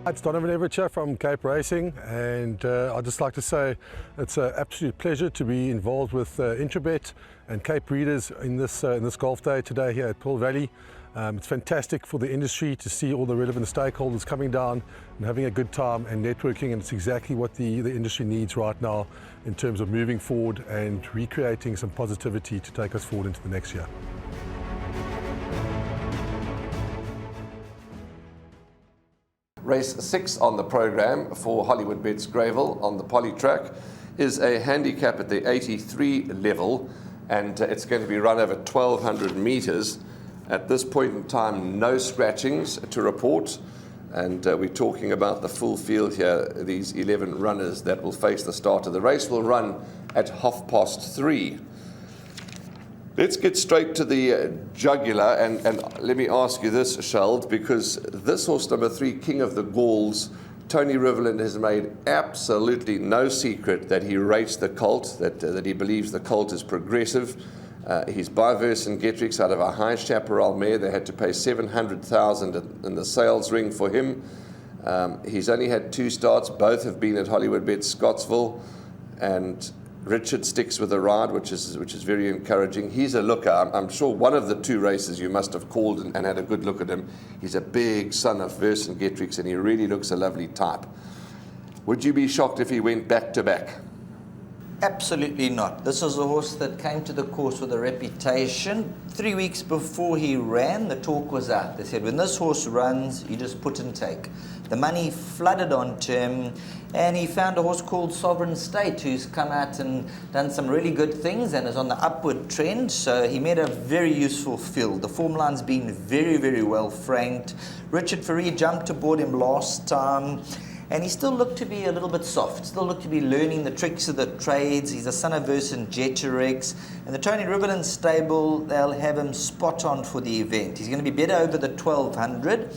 It's Donovan Everett from Cape Racing, and I'd just like to say it's an absolute pleasure to be involved with Intrabet and Cape Breeders in this golf day today here at Pearl Valley. It's fantastic for the industry to see all the relevant stakeholders coming down and having a good time and networking, and it's exactly what the industry needs right now in terms of moving forward and recreating some positivity to take us forward into the next year. Race 6 on the program for Hollywoodbets Greyville on the poly track is a handicap at the 83 level, and it's going to be run over 1,200 meters. At this point in time, no scratchings to report, and we're talking about the full field here, these 11 runners that will face the start of the race. Will run at 3:30. Let's get straight to the jugular, and let me ask you this, Sheld, because this horse number 3, King of the Gauls, Tony Riverland has made absolutely no secret that he rates the colt, that he believes the colt is progressive. He's by Vercingetorix out of a high chaparral mare. They had to pay $700,000 in the sales ring for him. He's only had 2 starts, both have been at Hollywoodbets Scottsville, and Richard sticks with the ride, which is very encouraging. He's a looker. I'm sure one of the 2 races you must have called and had a good look at him. He's a big son of Vercingetorix, and he really looks a lovely type. Would you be shocked if he went back to back? Absolutely not. This is a horse that came to the course with a reputation. 3 weeks before he ran, the talk was out. They said, when this horse runs, you just put and take. The money flooded onto him, and he found a horse called Sovereign State, who's come out and done some really good things and is on the upward trend. So he made a very useful field. The form line's been very, very well franked. Richard Ferrie jumped aboard him last time, and he still looked to be a little bit soft, still looked to be learning the tricks of the trades. He's a son of Vercingetorix, and the Tony Riverland stable, they'll have him spot on for the event. He's going to be better over the 1,200.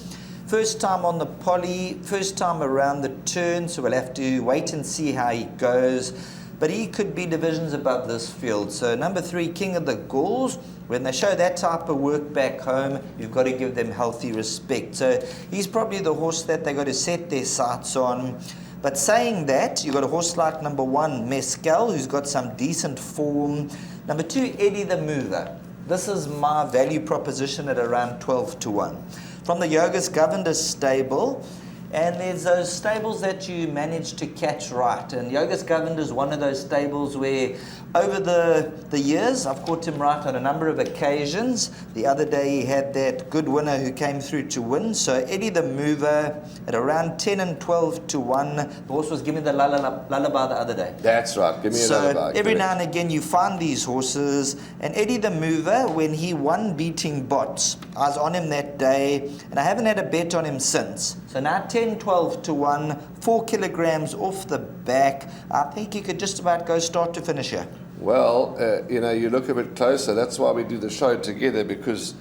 First time on the poly, first time around the turn, so we'll have to wait and see how he goes. But he could be divisions above this field. So number 3, King of the Gauls, when they show that type of work back home, you've got to give them healthy respect. So he's probably the horse that they've got to set their sights on. But saying that, you've got a horse like number 1, Mescal, who's got some decent form. Number 2, Eddie the Mover. This is my value proposition at around 12-1. From the Yogas Govender stable, and there's those stables that you manage to catch right. And Yogas Govender is one of those stables where over the years, I've caught him right on a number of occasions. The other day he had that good winner who came through to win. So Eddie the Mover at around 10 and 12-1. The horse was giving the lullaby the other day. That's right, give me a lullaby. So every now and again you find these horses. And Eddie the Mover, when he won beating Bots, I was on him that day, and I haven't had a bet on him since. So now 10-12-1, 4 kilograms off the back. I think he could just about go start to finish here. Well, you look a bit closer. That's why we do the show together, because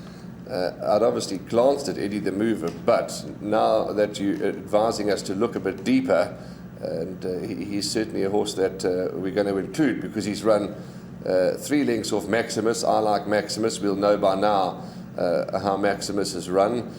I'd obviously glanced at Eddie the Mover, but now that you're advising us to look a bit deeper, and he's certainly a horse that we're going to include, because he's run 3 lengths off Maximus. I like Maximus. We'll know by now how Maximus has run.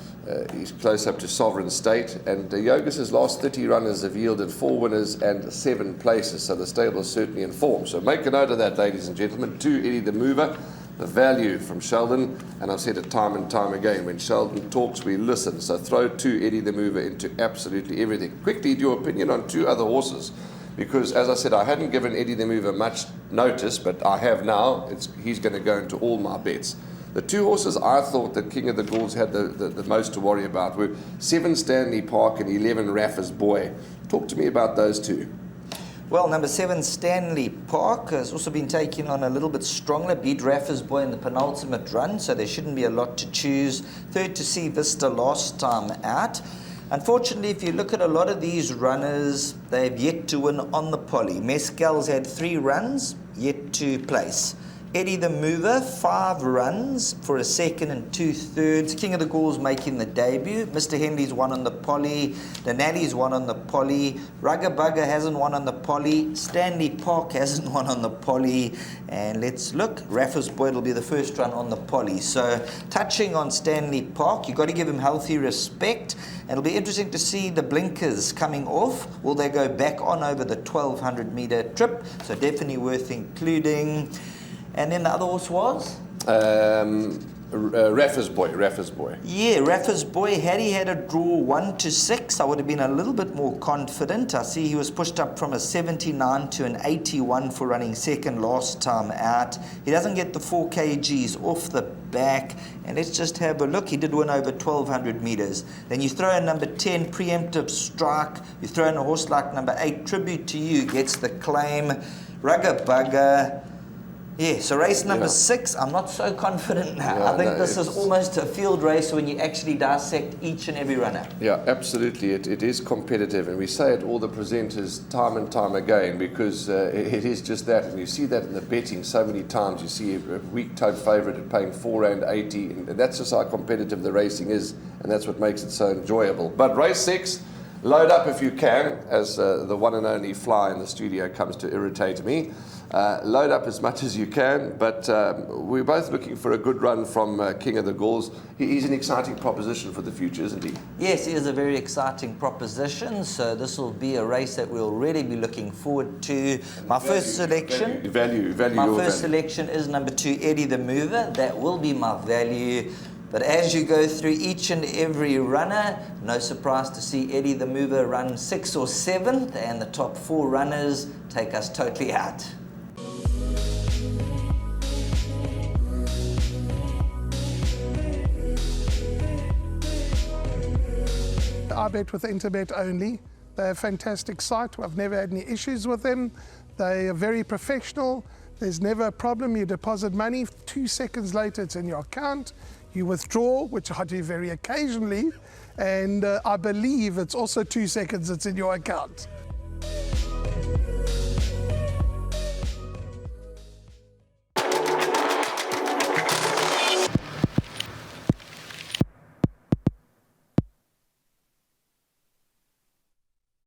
He's close up to Sovereign State, and Yogas' last 30 runners have yielded 4 winners and 7 places, so the stable is certainly in form. So make a note of that, ladies and gentlemen. 2, Eddie the Mover, the value from Sheldon, and I've said it time and time again, when Sheldon talks, we listen. So throw 2, Eddie the Mover, into absolutely everything. Quickly, your opinion on 2 other horses, because as I said, I hadn't given Eddie the Mover much notice, but I have now. He's going to go into all my bets. The 2 horses I thought that King of the Gauls had the most to worry about were 7 Stanley Park and 11 Raffers Boy. Talk to me about those 2. Well, number 7, Stanley Park, has also been taking on a little bit stronger. Beat Raffers Boy in the penultimate run, so there shouldn't be a lot to choose. 3rd to Sea Vista last time out. Unfortunately, if you look at a lot of these runners, they've yet to win on the poly. Mescal's had 3 runs, yet to place. Eddie the Mover, 5 runs for a second and 2/3. King of the Gauls making the debut. Mr. Henley's won on the poly. Denali's won on the poly. Rugger Bugger hasn't won on the poly. Stanley Park hasn't won on the poly. And let's look. Raffers Boyd will be the first run on the poly. So touching on Stanley Park, you've got to give him healthy respect. And it'll be interesting to see the blinkers coming off. Will they go back on over the 1200 meter trip? So definitely worth including. And then the other horse was? Raffers Boy. Yeah, Raffers Boy. Had he had a draw 1 to 6, I would have been a little bit more confident. I see he was pushed up from a 79 to an 81 for running second last time out. He doesn't get the 4 kgs off the back. And let's just have a look. He did win over 1200 meters. Then you throw in number 10, Preemptive Strike. You throw in a horse like number 8, Tribute to You, gets the claim. Rugger Bugger. Yeah, so race number 6, I'm not so confident now. I think this is almost a field race when you actually dissect each and every runner. Yeah, absolutely. It is competitive, and we say it all the presenters time and time again, because it is just that. And you see that in the betting so many times. You see a weak-toed favourite at paying £4.80, and that's just how competitive the racing is, and that's what makes it so enjoyable. But race 6, load up if you can, as the one and only fly in the studio comes to irritate me. Load up as much as you can, but we're both looking for a good run from King of the Gauls. He's an exciting proposition for the future, isn't he? Yes, he is a very exciting proposition, so this will be a race that we'll really be looking forward to. My first selection is number 2, Eddie the Mover. That will be my value. But as you go through each and every runner, no surprise to see Eddie the Mover run 6th or 7th, and the top 4 runners take us totally out. I bet with Interbet only. They're a fantastic site. I've never had any issues with them. They are very professional. There's never a problem. You deposit money, 2 seconds later it's in your account. You withdraw, which I do very occasionally, and I believe it's also 2 seconds it's in your account.